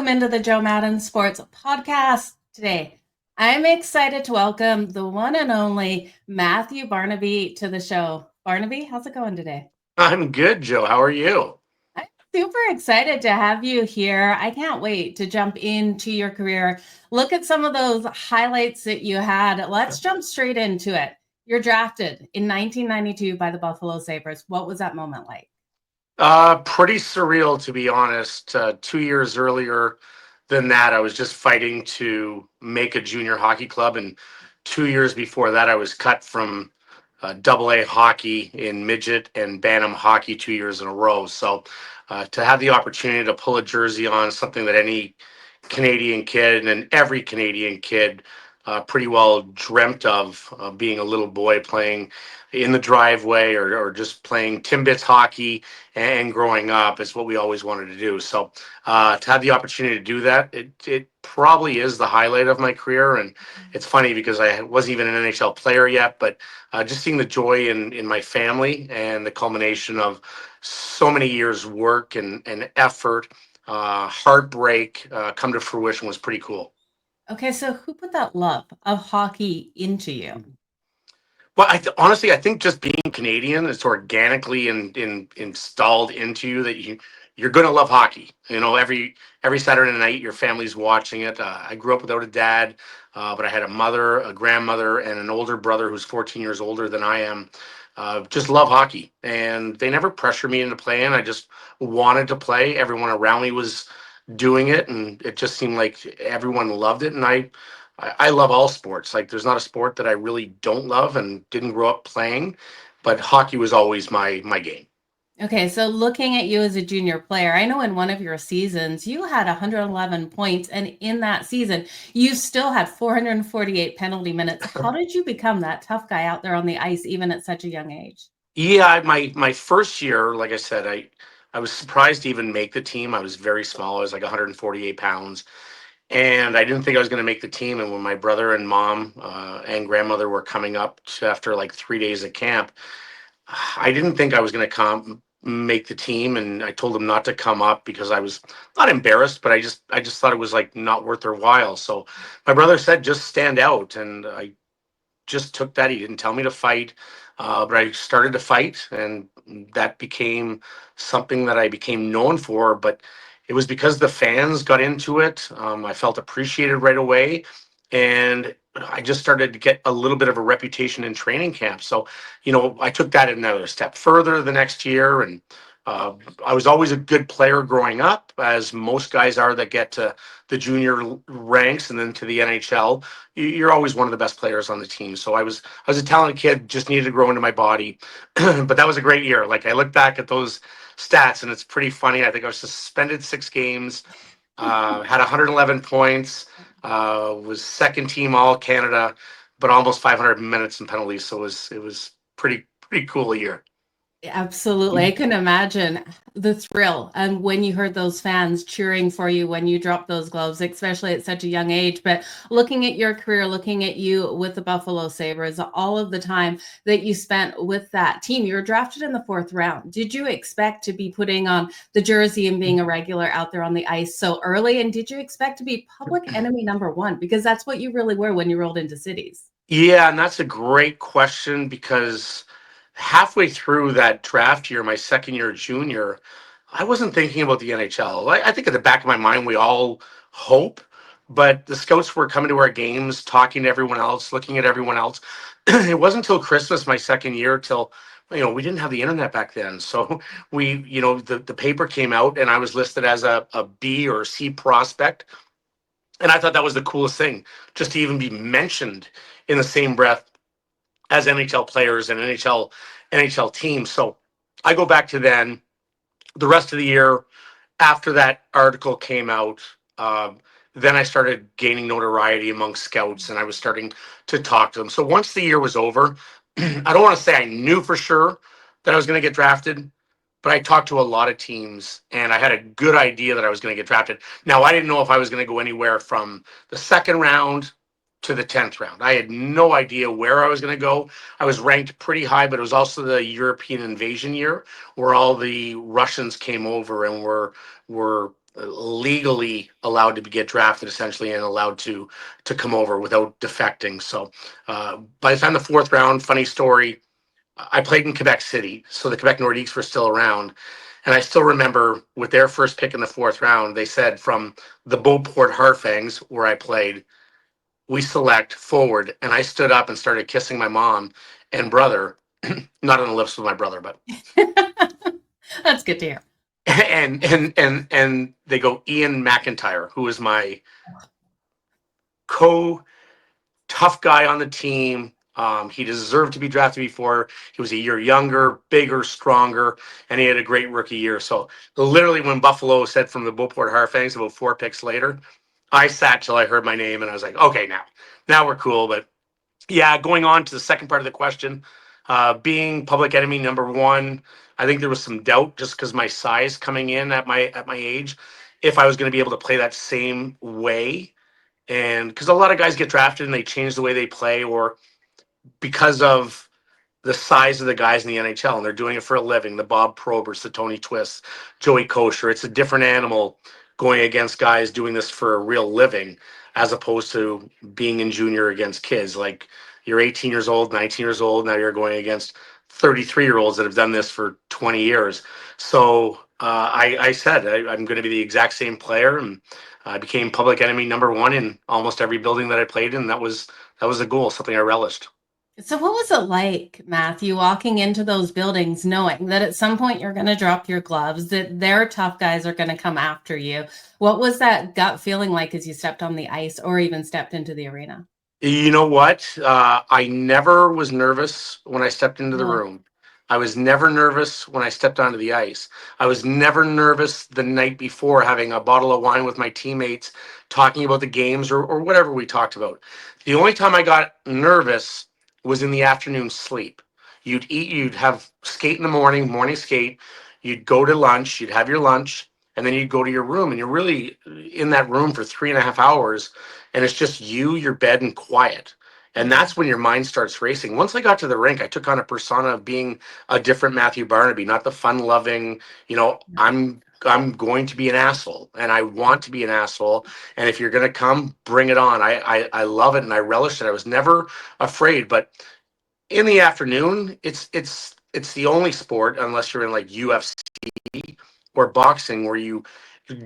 welcome into the Jo Madden Sports Podcast. Today, I'm excited to welcome the one and only Matthew Barnaby to the show. Barnaby, how's it going today? I'm good, Joe. How are you? I'm super excited to have you here. I can't wait to jump into your career. Look at some of those highlights that you had. Let's jump straight into it. You're drafted in 1992 by the Buffalo Sabres. What was that moment like? Pretty surreal, to be honest. 2 years earlier than that, I was just fighting to make a junior hockey club, and 2 years before that, I was cut from Double A hockey in midget and Bantam hockey 2 years in a row. So to have the opportunity to pull a jersey on, something that any Canadian kid and every Canadian kid pretty well dreamt of, being a little boy playing in the driveway or just playing Timbits hockey and growing up is what we always wanted to do. So to have the opportunity to do that, it probably is the highlight of my career. And it's funny because I wasn't even an NHL player yet, but just seeing the joy in my family and the culmination of so many years' work and effort, heartbreak come to fruition was pretty cool. Okay, so who put that love of hockey into you? Well, honestly, I think just being Canadian is organically installed into you that you're going to love hockey. You know, every Saturday night, your family's watching it. I grew up without a dad, but I had a mother, a grandmother, and an older brother who's 14 years older than I am. Just love hockey, and they never pressured me into playing. I just wanted to play. Everyone around me was doing it, and it just seemed like everyone loved it. And I love all sports. Like, there's not a sport that I really don't love and didn't grow up playing, but hockey was always my game. Okay, so looking at you as a junior player, I know in one of your seasons you had 111 points, and in that season you still had 448 penalty minutes. How did you become that tough guy out there on the ice, even at such a young age? Yeah, my first year, like I said, I was surprised to even make the team. I was very small. I was like 148 pounds, and I didn't think I was going to make the team. And when my brother and mom and grandmother were coming up after like 3 days of camp, I didn't think I was going to come make the team, and I told them not to come up because I was not embarrassed, but I just thought it was like not worth their while. So my brother said just stand out, and I just took that. He didn't tell me to fight, but I started to fight, and that became something that I became known for. But it was because the fans got into it. I felt appreciated right away, and I just started to get a little bit of a reputation in training camp. So, I took that another step further the next year, and I was always a good player growing up, as most guys are that get to the junior ranks and then to the NHL. You're always one of the best players on the team. So I was a talented kid, just needed to grow into my body. But that was a great year. Like, I look back at those stats, and it's pretty funny. I think I was suspended 6 games, had 111 points, was second team All Canada, but almost 500 minutes in penalties. So it was pretty cool year. Absolutely. I can imagine the thrill and when you heard those fans cheering for you when you dropped those gloves, especially at such a young age. But looking at your career, looking at you with the Buffalo Sabres, all of the time that you spent with that team, you were drafted in the 4th round. Did you expect to be putting on the jersey and being a regular out there on the ice so early? And did you expect to be public enemy number one? Because that's what you really were when you rolled into cities. Yeah, and that's a great question, because halfway through that draft year, my second year junior, I wasn't thinking about the NHL. I think at the back of my mind, we all hope, but the scouts were coming to our games, talking to everyone else, looking at everyone else. It wasn't until Christmas, my second year, till we didn't have the internet back then. So the paper came out, and I was listed as a B or C prospect. And I thought that was the coolest thing, just to even be mentioned in the same breath as NHL players and NHL teams. So I go back to then. The rest of the year after that article came out, then I started gaining notoriety among scouts, and I was starting to talk to them. So once the year was over, I don't want to say I knew for sure that I was going to get drafted, but I talked to a lot of teams, and I had a good idea that I was going to get drafted. Now, I didn't know if I was going to go anywhere from the second round to the 10th round. I had no idea where I was going to go. I was ranked pretty high, but it was also the European invasion year where all the Russians came over and were legally allowed to get drafted essentially and allowed to come over without defecting. So by the time the fourth round, funny story, I played in Quebec City, so the Quebec Nordiques were still around. And I still remember with their first pick in the fourth round, they said from the Beauport Harfangs, where I played, we select forward. And I stood up and started kissing my mom and brother, not on the lips with my brother, but That's good to hear. And they go Ian McIntyre, who is my co tough guy on the team. He deserved to be drafted before. He was a year younger, bigger, stronger, and he had a great rookie year. So literally when Buffalo said from the Beauport Harfangs about 4 picks later, I sat till I heard my name and I was like, okay, now we're cool. But yeah, going on to the second part of the question, being public enemy number one, I think there was some doubt just because my size coming in at my age, if I was going to be able to play that same way. And because a lot of guys get drafted and they change the way they play, or because of the size of the guys in the NHL and they're doing it for a living. The Bob Probers, the Tony Twists, Joey Kosher. It's a different animal going against guys doing this for a real living as opposed to being in junior against kids. Like you're 18 years old, 19 years old. Now you're going against 33-year-olds that have done this for 20 years. So I said I'm going to be the exact same player, and I became public enemy number one in almost every building that I played in. That was a goal, something I relished. So what was it like, Matthew, walking into those buildings, knowing that at some point you're going to drop your gloves, that their tough guys are going to come after you? What was that gut feeling like as you stepped on the ice or even stepped into the arena? You know what? I never was nervous when I stepped into the No. room. I was never nervous when I stepped onto the ice. I was never nervous the night before having a bottle of wine with my teammates, talking about the games or whatever we talked about. The only time I got nervous was in the afternoon sleep. You'd eat, you'd have skate in the morning skate. You'd go to lunch, you'd have your lunch, and then you'd go to your room, and you're really in that room for 3.5 hours, and it's just you, your bed, and quiet. And that's when your mind starts racing. Once I got to the rink, I took on a persona of being a different Matthew Barnaby, not the fun-loving, I'm going to be an asshole, and I want to be an asshole. And if you're going to come, bring it on. I love it, and I relish it. I was never afraid. But in the afternoon, it's the only sport, unless you're in like UFC or boxing, where you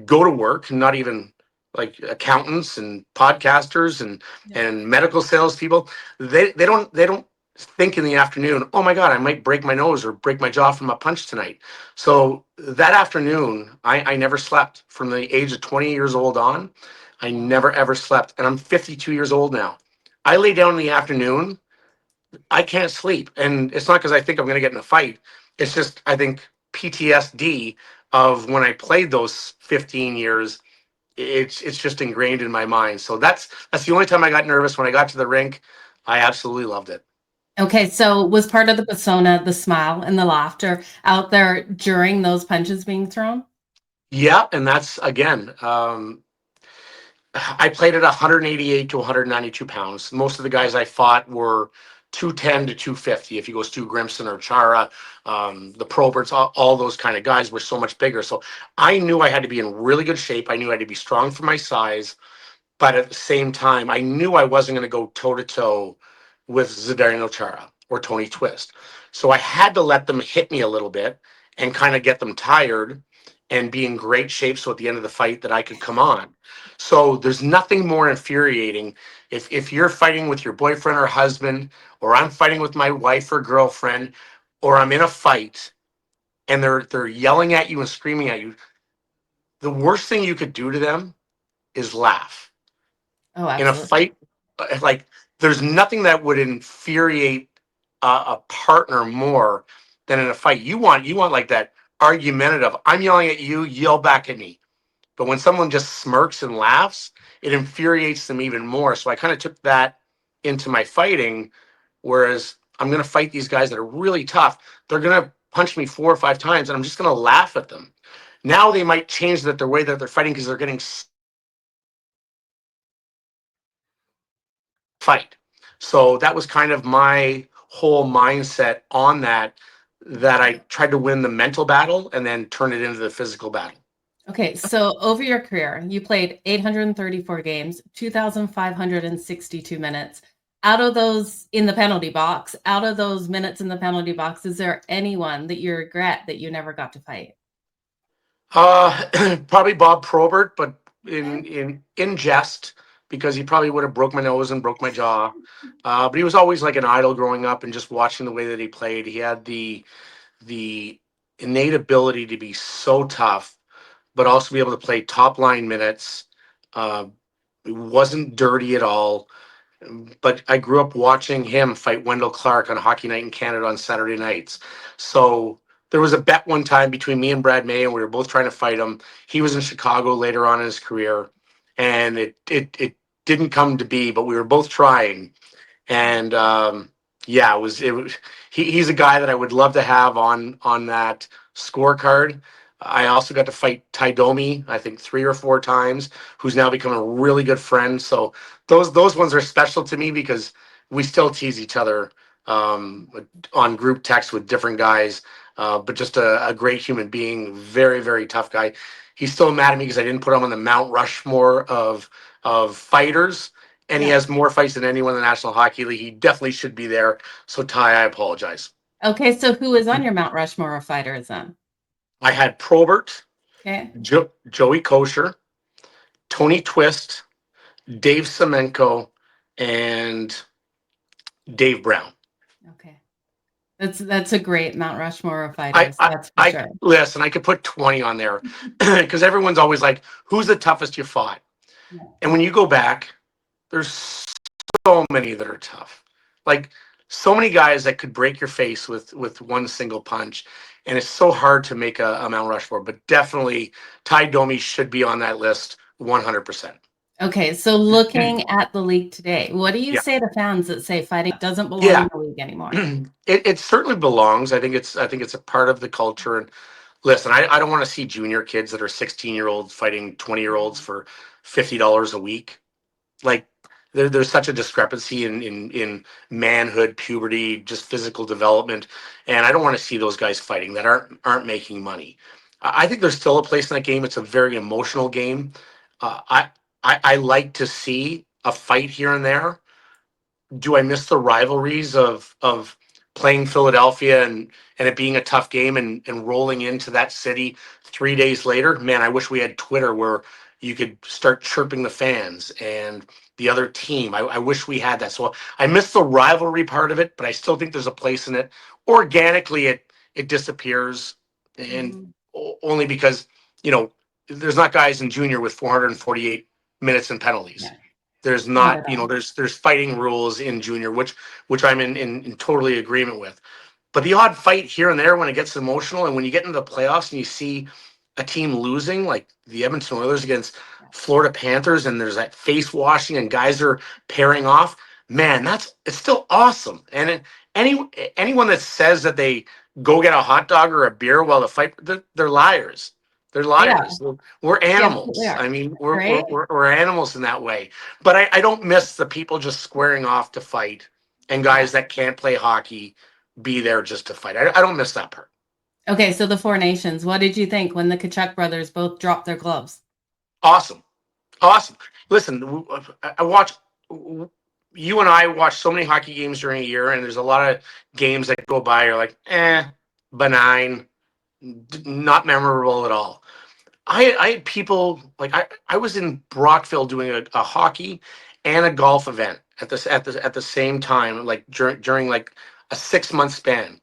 go to work, not even like accountants and podcasters and medical salespeople. They don't think in the afternoon, oh my God, I might break my nose or break my jaw from a punch tonight. So that afternoon, I never slept from the age of 20 years old on. I never ever slept. And I'm 52 years old now. I lay down in the afternoon, I can't sleep. And it's not because I think I'm going to get in a fight. It's just, I think, PTSD of when I played those 15 years. It's just ingrained in my mind. So that's the only time I got nervous. When I got to the rink, I absolutely loved it. Okay, so was part of the persona the smile and the laughter out there during those punches being thrown? Yeah, and that's again, I played at 188 to 192 pounds. Most of the guys I fought were 210 to 250. If you go Stu Grimson or Chara, the Proberts, all those kind of guys were so much bigger. So I knew I had to be in really good shape. I knew I had to be strong for my size. But at the same time, I knew I wasn't going to go toe to toe with Zdeno Chara or Tony Twist. So I had to let them hit me a little bit and kind of get them tired and be in great shape. So at the end of the fight that I could come on. So there's nothing more infuriating if you're fighting with your boyfriend or husband, or I'm fighting with my wife or girlfriend, or I'm in a fight and they're yelling at you and screaming at you. The worst thing you could do to them is laugh. Oh, In a absolutely. fight, like there's nothing that would infuriate a partner more than in a fight. You want like that argumentative, I'm yelling at you, yell back at me. But when someone just smirks and laughs, it infuriates them even more. So I kind of took that into my fighting. Whereas I'm going to fight these guys that are really tough, they're going to punch me 4 or 5 times and I'm just going to laugh at them. Now they might change their way that they're fighting because they're getting fight. So that was kind of my whole mindset on that I tried to win the mental battle and then turn it into the physical battle. Okay, so over your career, you played 834 games, 2,562 minutes. Out of those in the penalty box, out of those minutes in the penalty box, is there anyone that you regret that you never got to fight? Probably Bob Probert, but Okay. in jest, because he probably would have broke my nose and broke my jaw. But he was always like an idol growing up, and just watching the way that he played, he had the innate ability to be so tough, but also be able to play top line minutes. Uh, it wasn't dirty at all. But I grew up watching him fight Wendell Clark on Hockey Night in Canada on Saturday nights. So there was a bet one time between me and Brad May, and we were both trying to fight him. He was in Chicago later on in his career, and it didn't come to be, but we were both trying. And yeah, it was he's a guy that I would love to have on that scorecard. I also got to fight Ty Domi, I think 3 or 4 times, who's now become a really good friend. So those ones are special to me because we still tease each other on group text with different guys. But just a great human being, very, very tough guy. He's still mad at me because I didn't put him on the Mount Rushmore of fighters, and he Yeah. has more fights than anyone in the National Hockey League. He definitely should be there. So Ty, I apologize. Okay, so who is on your Mount Rushmore of fighters then? I had Probert, Okay. Joey Kosher, Tony Twist, Dave Semenko, and Dave Brown. Okay. That's a great Mount Rushmore of I, fighters. I, That's for I sure. listen. I could put 20 on there because everyone's always like, "Who's the toughest you fought?" Yeah. And when you go back, there's so many that are tough. Like so many guys that could break your face with one single punch, and it's so hard to make a Mount Rushmore. But definitely, Ty Domi should be on that list 100%. Okay, so looking at the league today, what do you Yeah, say to fans that say fighting doesn't belong yeah. in the league anymore? It certainly belongs. I think it's a part of the culture. And listen, I don't want to see junior kids that are 16-year-olds fighting 20-year-olds for $50 a week. Like there's such a discrepancy in manhood, puberty, just physical development, and I don't want to see those guys fighting that aren't making money. I think there's still a place in that game. It's a very emotional game. Uh, I, I like to see a fight here and there. Do I miss the rivalries of playing Philadelphia and it being a tough game and rolling into that city 3 days later? Man, I wish we had Twitter where you could start chirping the fans and the other team. I wish we had that. So I miss the rivalry part of it, but I still think there's a place in it. Organically, it disappears, and Mhm. only because you know there's not guys in junior with 448 minutes and penalties. Yeah, There's not not, at all. there's fighting rules in junior, which I'm in totally agreement with. But the odd fight here and there when it gets emotional, and when you get into the playoffs and you see a team losing, like the Edmonton Oilers against Yeah. Florida Panthers, and there's that face washing and guys are pairing off, man, it's still awesome. And any anyone that says that they go get a hot dog or a beer while the fight, they're liars. They're Yeah, liars. We're they absolutely animals. are, I mean, we're we're right? we're, we're animals in that way. But I don't miss the people just squaring off to fight, and Yeah. guys that can't play hockey be there just to fight. I don't miss that part. Okay, so the Four Nations, what did you think when the Kachuk brothers both dropped their gloves? Awesome. Awesome. Listen, I watch, you and I watch so many hockey games during a year, and there's a lot of games that go by. You're like, benign, not memorable at all. I had people like I was in Brockville doing a hockey and a golf event at the same time, like during like a 6 month span.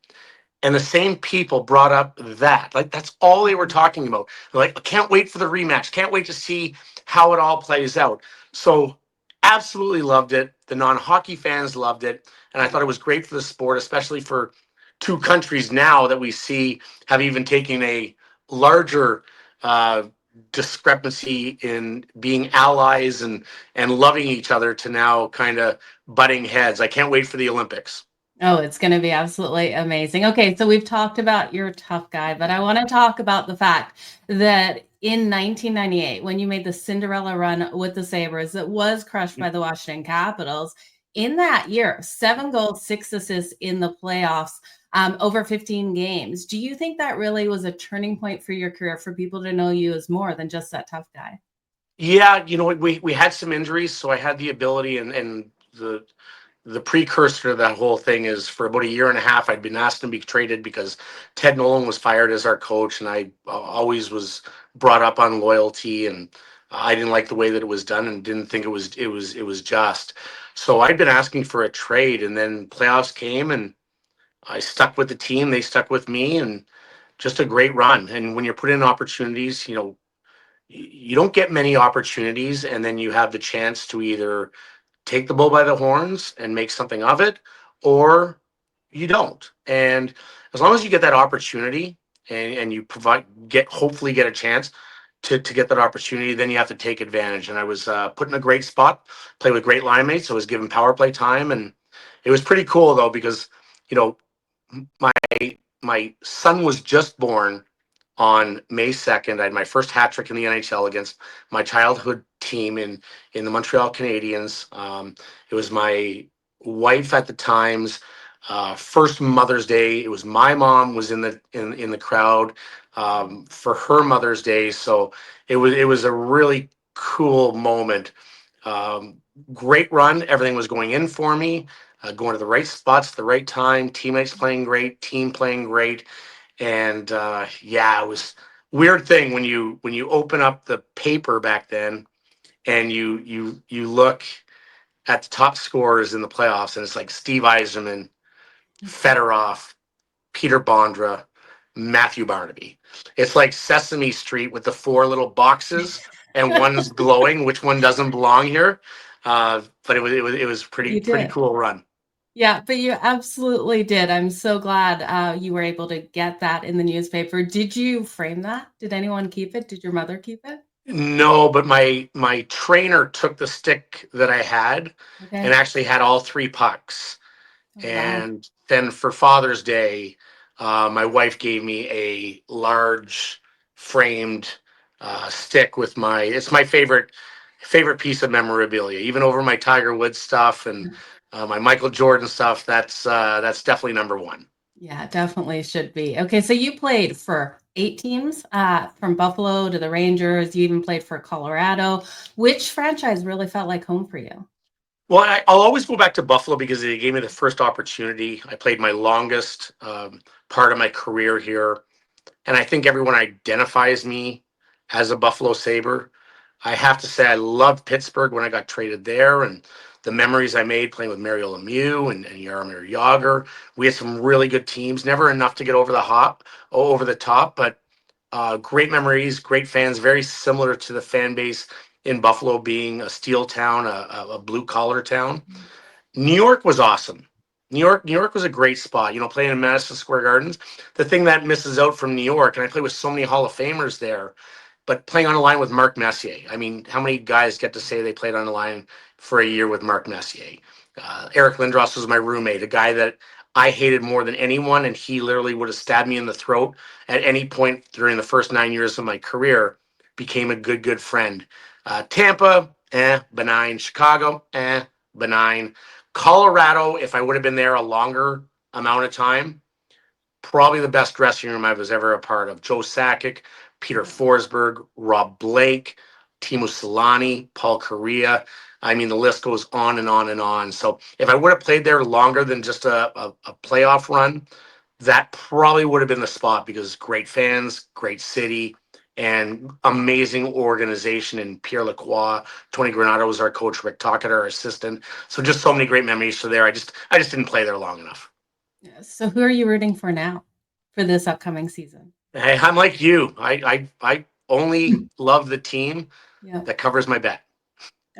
And the same people brought up that. Like that's all they were Mhm. talking about. They're like, can't wait for the rematch. Can't wait to see how it all plays out. So absolutely loved it. The non-hockey fans loved it. And I Yeah. thought it was great for the sport, especially for two countries now that we see have even taken a larger uh, discrepancy in being allies and loving each other to now kind of butting heads. I can't wait for the Olympics. Oh, it's going to be absolutely amazing. Okay, so we've talked about your tough guy, but I want to talk about the fact that in 1998, when you made the Cinderella run with the Sabres, that was crushed by the Washington Capitals. In that year, 7 goals, 6 assists in the playoffs. over 15 games. Do you think that really was a turning point for your career, for people to know you as more than just that tough guy? Yeah, we had some injuries, so I had the ability, and the precursor to that whole thing is for about a year and a half, I'd been asked to be traded because Ted Nolan was fired as our coach, and I always was brought up on loyalty, and I didn't like the way that it was done, and didn't think it was just. So I'd been asking for a trade, and then playoffs came, and I stuck with the team. They stuck with me, and just a great run. And when you're put in opportunities, you don't get many opportunities, and then you have the chance to either take the bull by the horns and make something of it, or you don't. And as long as you get that opportunity, and you hopefully get a chance to get that opportunity, then you have to take advantage. And I was put in a great spot, play with great line mates. I was given power play time, and it was pretty cool though, because you know my my son was just born on May 2nd. I had my first hat trick in the NHL against my childhood team in the Montreal Canadiens. It was my wife at the time's first Mother's Day. It was my mom was in the crowd for her Mother's Day. So it was a really cool moment. Great run. Everything was going in for me. Going to the right spots at the right time. Teammates playing great. Team playing great. And yeah, it was weird thing when you open up the paper back then, and you look at the top scorers in the playoffs, and it's like Steve Yzerman, Fedorov, Peter Bondra, Matthew Barnaby. It's like Sesame Street with the four little boxes, and one's glowing. Which one doesn't belong here? But it was You pretty did. cool run. Yeah, but you absolutely did. I'm so glad you were able to get that in the newspaper. Did you frame that? Did anyone keep it? Did your mother keep it? No, but my trainer took the stick that I had and Okay. actually had all three pucks. Oh, wow. And then for Father's Day, my wife gave me a large framed stick with it's my favorite piece of memorabilia, even over my Tiger Woods stuff and my Michael Jordan stuff. That's definitely number one. Yeah, definitely should be. Okay, so you played for 8 teams, from Buffalo to the Rangers. You even played for Colorado. Which franchise really felt like home for you? Well, I'll always go back to Buffalo because they gave me the first opportunity. I played my longest part of my career here, and I think everyone identifies me as a Buffalo Sabre. I have to say I loved Pittsburgh when I got traded there, and the memories I made playing with Mario Lemieux and Jaromir Jagr. We had some really good teams, never enough to get over the top, but great memories, great fans, very similar to the fan base in Buffalo being a steel town, a blue collar town. New York was awesome. New York was a great spot. Playing in Madison Square Gardens. The thing that misses out from New York, and I played with so many Hall of Famers there, but playing on the line with Mark Messier. I mean, how many guys get to say they played on the line for a year with Mark Messier? Eric Lindros was my roommate, a guy that I hated more than anyone, and he literally would have stabbed me in the throat at any point during the first 9 years of my career. Became a good friend. Tampa, benign. Chicago, benign. Colorado, if I would have been there a longer amount of time, probably the best dressing room I was ever a part of. Joe Sakic, Peter Forsberg, Rob Blake, Timo Solani, Paul Kariya. I mean, the list goes on and on and on. So if I would have played there longer than just a playoff run, that probably would have been the spot, because great fans, great city, and amazing organization. And Pierre Lacroix, Tony Granato was our coach, Rick Tocchet, our assistant. So just so many great memories for there. I just didn't play there long enough. So who are you rooting for now for this upcoming season? Hey, I'm like you. I only love the team Yeah. that covers my bet.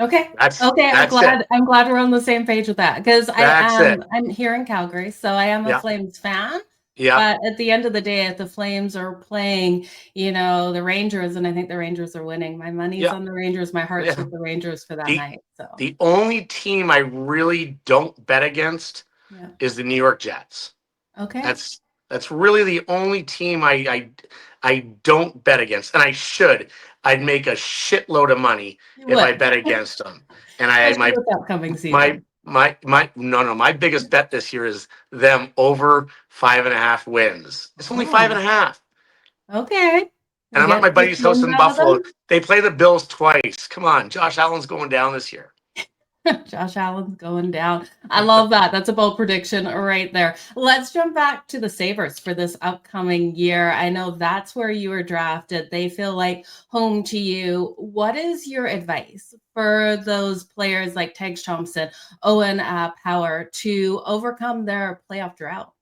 Okay. That's Okay. I'm that's it. glad. I'm glad we're on the same page with that, because That's it. I'm here in Calgary, so I am a Yeah. Flames fan. Yeah. But at the end of the day, if the Flames are playing, the Rangers, and I think the Rangers are winning, my money's Yeah. on the Rangers. My heart's Yeah. with the Rangers for that The night. So the only team I really don't bet against yeah. is the New York Jets. Okay. That's really the only team I don't bet against, and I should. I'd make a shitload of money You if I would, bet against them. And especially with the upcoming my season. My biggest bet this year is them over 5.5 wins. It's only five and Oh, a half. okay. And We I'm at my get 6 buddy's house wins in out of Buffalo. them. They play the Bills twice. Come on, Josh Allen's going down this year. Josh Allen's going down. I love that. That's a bold prediction right there. Let's jump back to the Sabres for this upcoming year. I know that's where you were drafted. They feel like home to you. What is your advice for those players like Tage Thompson, Owen Power to overcome their playoff drought?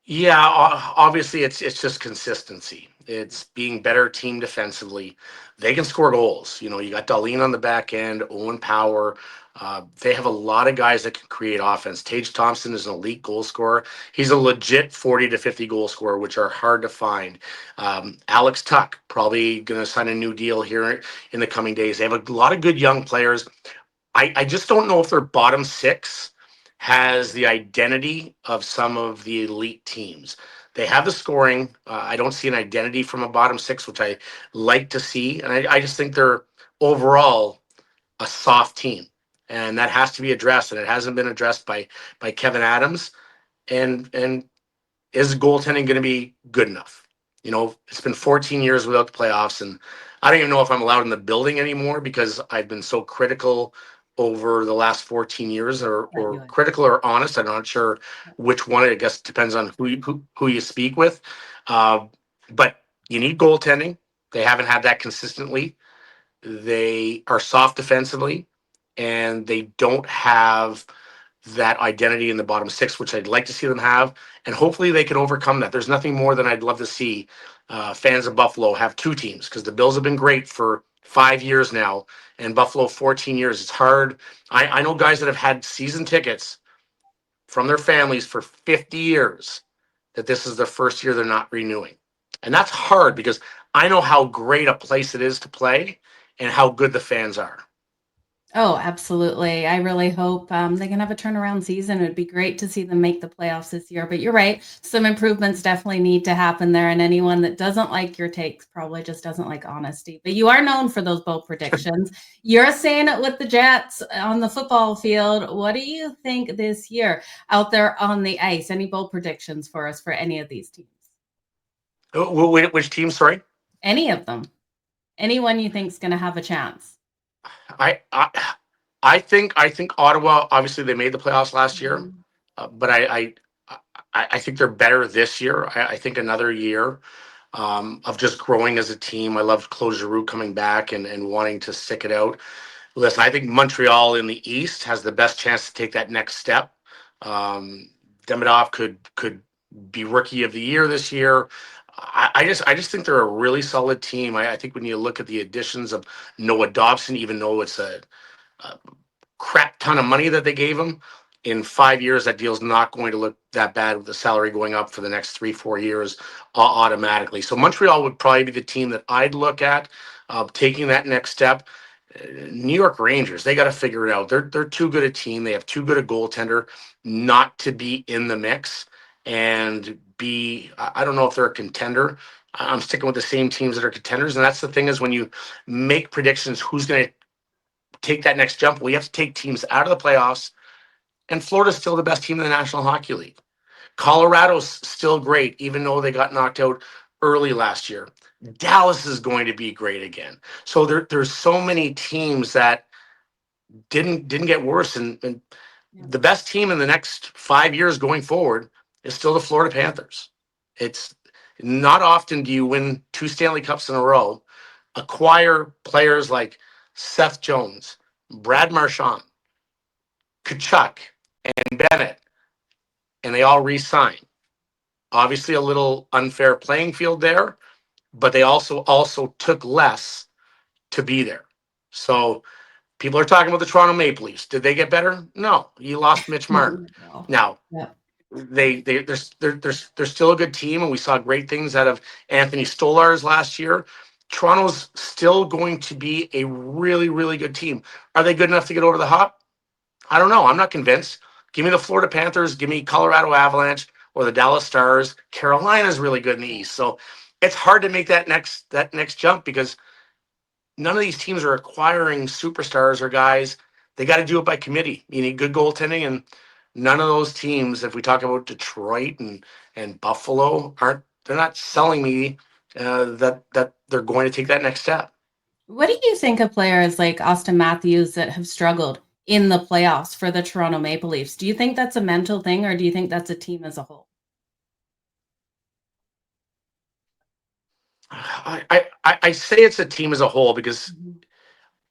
Yeah, obviously it's just consistency. It's being better team defensively. They can score goals. You got Darlene on the back end, Owen Power. They have a lot of guys that can create offense. Tage Thompson is an elite goal scorer. He's a legit 40 to 50 goal scorer, which are hard to find. Alex Tuck, probably going to sign a new deal here in the coming days. They have a lot of good young players. I just don't know if their bottom six has the identity of some of the elite teams. They have the scoring. I don't see an identity from a bottom six, which I like to see. And I just think they're overall a soft team. And that has to be addressed. And it hasn't been addressed by Kevin Adams. And is goaltending going to be good enough? It's been 14 years without the playoffs, and I don't even know if I'm allowed in the building anymore because I've been so critical over the last 14 years, or critical or honest. I'm not sure which one. I guess it depends on who you speak with. But you need goaltending. They haven't had that consistently. They are soft defensively, and they don't have that identity in the bottom six, which I'd like to see them have, and hopefully they can overcome that. There's nothing more than I'd love to see fans of Buffalo have two teams, because the Bills have been great for 5 years now, and Buffalo 14 years. It's hard. I know guys that have had season tickets from their families for 50 years that this is the first year they're not renewing. And that's hard because I know how great a place it is to play and how good the fans are. Oh, absolutely. I really hope they can have a turnaround season. It would be great to see them make the playoffs this year. But you're right. Some improvements definitely need to happen there. And anyone that doesn't like your takes probably just doesn't like honesty. But you are known for those bold predictions. You're saying it with the Jets on the football field. What do you think this year out there on the ice? Any bold predictions for us for any of these teams? Which team, sorry? Any of them. Anyone you think is going to have a chance? I, I I think Ottawa. Obviously, they made the playoffs last year, but I think they're better this year. I think another year of just growing as a team. I love Claude Giroux coming back and wanting to stick it out. Listen, I think Montreal in the East has the best chance to take that next step. Um, Demidov could be rookie of the year this year. I just think they're a really solid team. I think when you look at the additions of Noah Dobson, even though it's a crap ton of money that they gave him, in 5 years, that deal's not going to look that bad with the salary going up for the next 3-4 years automatically. So Montreal would probably be the team that I'd look at taking that next step. New York Rangers, they got to figure it out. They're too good a team. They have too good a goaltender not to be in the mix and be. I don't know if they're a contender. I'm sticking with the same teams that are contenders, and that's the thing is when you make predictions, who's going to take that next jump? We have to take teams out of the playoffs, and Florida's still the best team in the National Hockey League. Colorado's still great, even though they got knocked out early last year. Dallas is going to be great again. So there's so many teams that didn't get worse, and the best team in the next 5 years going forward is still the Florida Panthers. It's not often do you win 2 Stanley Cups in a row, acquire players like Seth Jones, Brad Marchand, Kachuk, and Bennett, and they all re-sign. Obviously, a little unfair playing field there, but they also took less to be there. So people are talking about the Toronto Maple Leafs. Did they get better? No, you lost Mitch Martin. Now they're still a good team, and we saw great things out of Anthony Stolarz last year. Toronto's still going to be a really, really good team. Are they good enough to get over the hump? I don't know. I'm not convinced. Give me the Florida Panthers. Give me Colorado Avalanche or the Dallas Stars. Carolina's really good in the East. So it's hard to make that next jump because none of these teams are acquiring superstars or guys they got to do it by committee. You need good goaltending, and none of those teams, if we talk about Detroit and Buffalo, they're not selling me that they're going to take that next step. What do you think of players like Austin Matthews that have struggled in the playoffs for the Toronto Maple Leafs? Do you think that's a mental thing, or do you think that's a team as a whole? I say it's a team as a whole because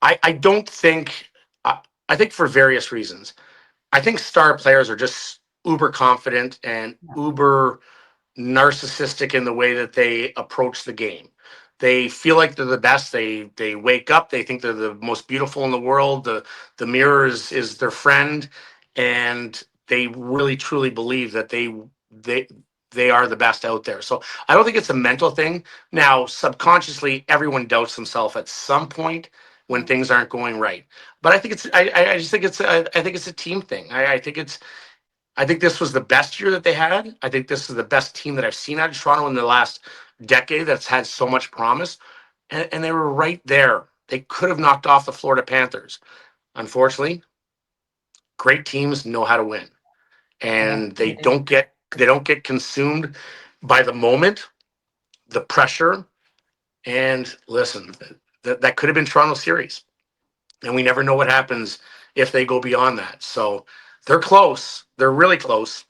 I don't think I think for various reasons. I think star players are just uber confident and uber narcissistic in the way that they approach the game. They feel like they're the best. They wake up. They think they're the most beautiful in the world. The mirror is their friend, and they really truly believe that they they are the best out there. So I don't think it's a mental thing. Now, subconsciously, everyone doubts themselves at some point when things aren't going right. But I think it's I just think I think it's a team thing. I think this was the best year that they had. I think this is the best team that I've seen out of Toronto in the last decade that's had so much promise. And they were right there. They could have knocked off the Florida Panthers. Unfortunately, great teams know how to win. And they don't get consumed by the moment, the pressure. And listen, that could have been Toronto series. And we never know what happens if they go beyond that. So they're close. They're really close.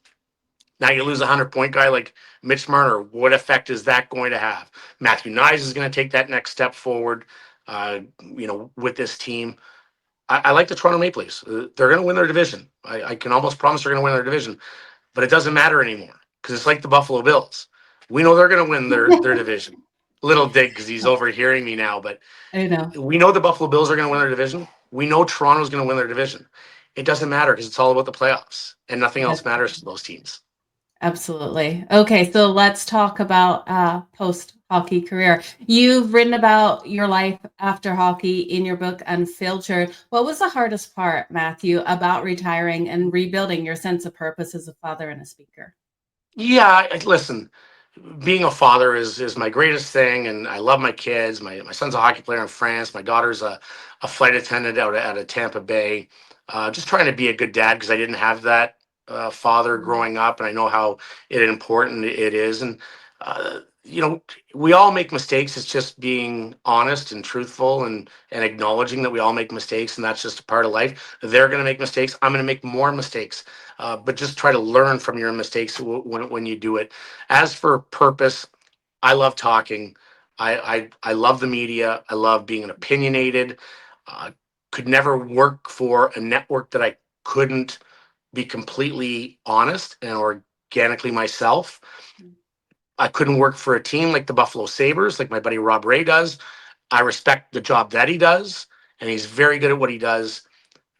Now you lose a 100-point guy like Mitch Marner. What effect is that going to have? Matthew Nyes is going to take that next step forward, with this team. I like the Toronto Maple Leafs. They're going to win their division. I can almost promise they're going to win their division, but it doesn't matter anymore because it's like the Buffalo Bills. We know they're going to win their division. Little dig because he's overhearing me now, but I know. we know the Buffalo Bills are going to win their division. We know Toronto's going to win their division. It doesn't matter because it's all about the playoffs, and nothing else matters to those teams. Absolutely. Okay, so let's talk about post-hockey career. You've written about your life after hockey in your book, Unfiltered. What was the hardest part, Matthew, about retiring and rebuilding your sense of purpose as a father and a speaker? Yeah, listen, being a father is my greatest thing, and I love my kids. My son's a hockey player in France. My daughter's a flight attendant out of Tampa Bay. Just trying to be a good dad because I didn't have that father growing up, and I know how important it is. And we all make mistakes. It's just being honest and truthful and acknowledging that we all make mistakes, and that's just a part of life. They're going to make mistakes. I'm going to make more mistakes, but just try to learn from your mistakes when you do it. As for purpose, I love talking. I love the media. I love being opinionated. Uh, could never work for a network that I couldn't be completely honest and organically myself. I couldn't work for a team like the Buffalo Sabres, like my buddy Rob Ray does. I respect the job that he does, and he's very good at what he does.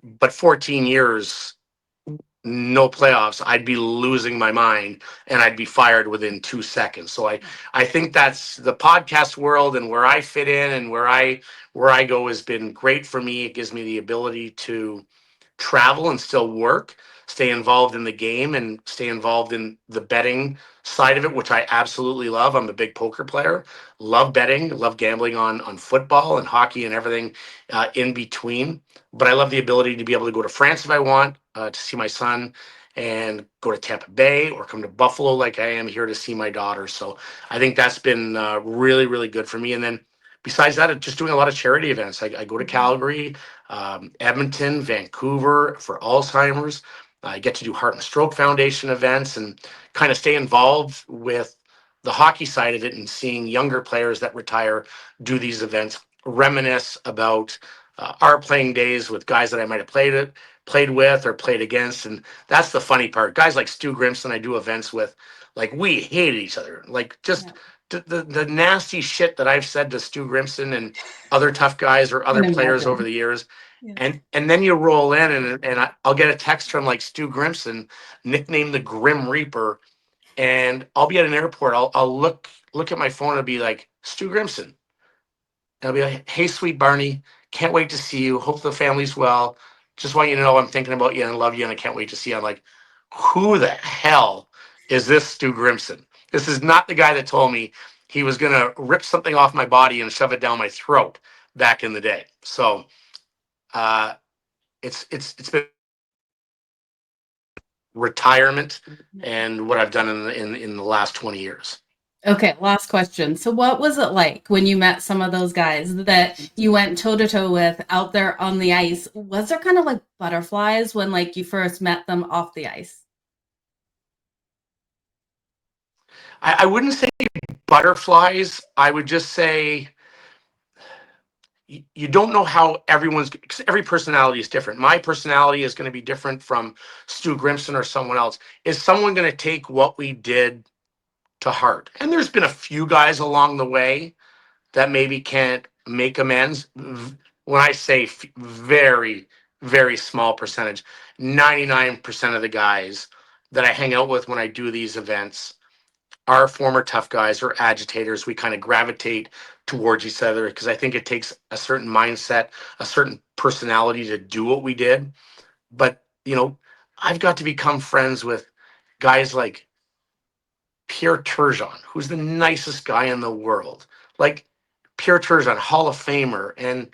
But 14 years, no playoffs, I'd be losing my mind and I'd be fired within 2 seconds. So I think that's the podcast world and where I fit in and where I go has been great for me. It gives me the ability to travel and still work, stay involved in the game and stay involved in the betting side of it, which I absolutely love. I'm a big poker player, love betting, love gambling on football and hockey and everything in between. But I love the ability to be able to go to France if I want to see my son and go to Tampa Bay or come to Buffalo like I am here to see my daughter. So I think that's been really, really good for me. And then besides that, just doing a lot of charity events. I go to Calgary, Edmonton, Vancouver for Alzheimer's. I get to do Heart and Stroke Foundation events and kind of stay involved with the hockey side of it and seeing younger players that retire do these events, reminisce about our playing days with guys that I might have played with or played against. And that's the funny part. Guys like Stu Grimson, I do events with, like we hated each other. Like just the nasty shit that I've said to Stu Grimson and other tough guys or other players over the years. And then you roll in and I'll get a text from like Stu Grimson, nicknamed the Grim Reaper, and I'll be at an airport. I'll look at my phone and be like, Stu Grimson. And I'll be like, hey, sweet Barney, can't wait to see you. Hope the family's well. Just want you to know I'm thinking about you and love you and I can't wait to see you. I'm like, who the hell is this Stu Grimson? This is not the guy that told me he was going to rip something off my body and shove it down my throat back in the day. So it's been retirement and what I've done in the last 20 years. Okay, last question. So what was it like when you met some of those guys that you went toe-to-toe with out there on the ice? Was there kind of like butterflies when like you first met them off the ice? I wouldn't say butterflies. I would just say you don't know how because every personality is different. My personality is going to be different from Stu Grimson or someone else. Is someone going to take what we did to heart? And there's been a few guys along the way that maybe can't make amends. When I say very, very small percentage, 99% of the guys that I hang out with when I do these events are former tough guys or agitators. We kind of gravitate towards each other because I think it takes a certain mindset, a certain personality to do what we did. But, I've got to become friends with guys like Pierre Turgeon, who's the nicest guy in the world. Like Pierre Turgeon, Hall of Famer, and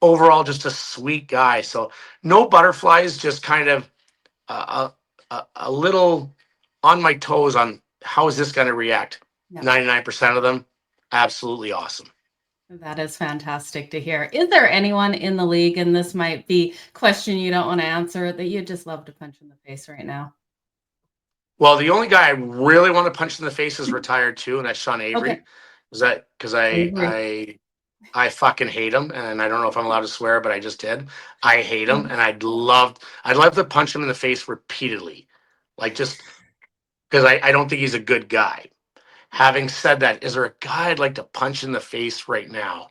overall just a sweet guy. So no butterflies, just kind of a little on my toes on how is this going to react. Yeah. 99% of them, absolutely awesome. That is fantastic to hear. Is there anyone in the league, and this might be a question you don't want to answer, that you'd just love to punch in the face right now? Well, the only guy I really want to punch in the face is retired too, and that's Sean Avery. Okay. Is that because I fucking hate him, and I don't know if I'm allowed to swear, but I just did. I hate him, and I'd love to punch him in the face repeatedly, like just because I don't think he's a good guy. Having said that, is there a guy I'd like to punch in the face right now?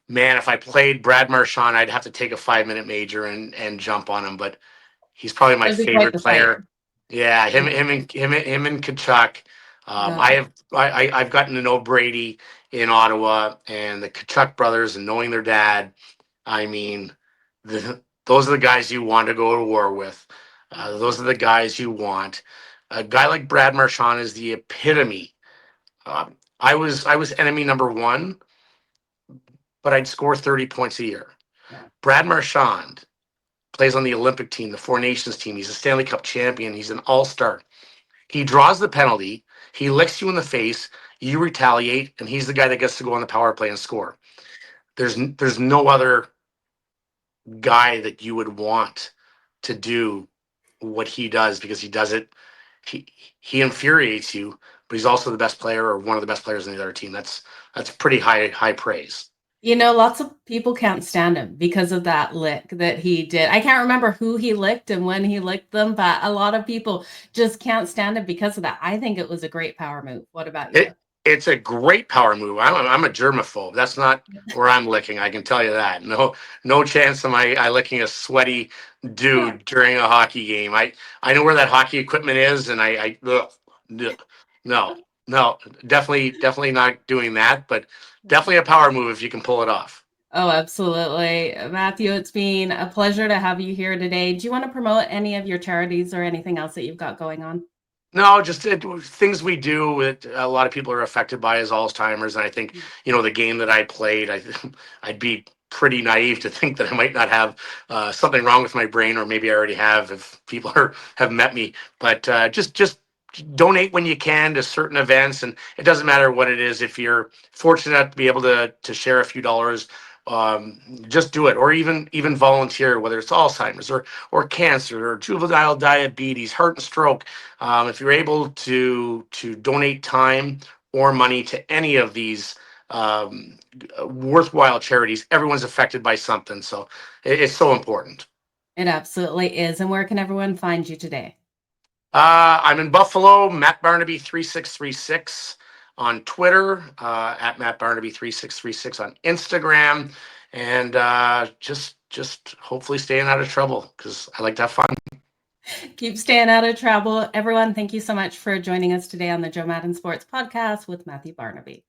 Man, if I played Brad Marchand, I'd have to take a 5-minute major and jump on him, but he's probably my favorite player. Yeah, him and Tkachuk. I've gotten to know Brady in Ottawa and the Tkachuk brothers and knowing their dad. I mean, those are the guys you want to go to war with. Those are the guys you want. A guy like Brad Marchand is the epitome. I was enemy number one, but I'd score 30 points a year. Yeah. Brad Marchand plays on the Olympic team, the Four Nations team. He's a Stanley Cup champion. He's an all-star. He draws the penalty. He licks you in the face. You retaliate, and he's the guy that gets to go on the power play and score. There's no other guy that you would want to do what he does because he does it. He infuriates you, but he's also the best player or one of the best players on the other team. That's pretty high praise. Lots of people can't stand him because of that lick that he did. I can't remember who he licked and when he licked them, but a lot of people just can't stand him because of that. I think it was a great power move. What about you? It's a great power move. I'm a germaphobe. That's not where I'm licking. I can tell you that. No chance am I licking a sweaty dude during a hockey game. I know where that hockey equipment is, and no, definitely not doing that. But definitely a power move if you can pull it off. Oh, absolutely. Matthew, it's been a pleasure to have you here today. Do you want to promote any of your charities or anything else that you've got going on? No, just things we do that a lot of people are affected by is Alzheimer's. And I think, the game that I played, I'd be pretty naive to think that I might not have something wrong with my brain, or maybe I already have if people have met me. But just donate when you can to certain events. And it doesn't matter what it is. If you're fortunate to be able to share a few dollars, just do it, or even volunteer, whether it's Alzheimer's or cancer or juvenile diabetes, heart and stroke. If you're able to donate time or money to any of these worthwhile charities, everyone's affected by something. So it's so important. It absolutely is. And where can everyone find you today? I'm in Buffalo, Matt Barnaby 3636 on Twitter, at Matt Barnaby 3636 on Instagram, and just hopefully staying out of trouble because I like to have fun. Keep staying out of trouble. Everyone, thank you so much for joining us today on the Jo Madden Sports Podcast with Matthew Barnaby.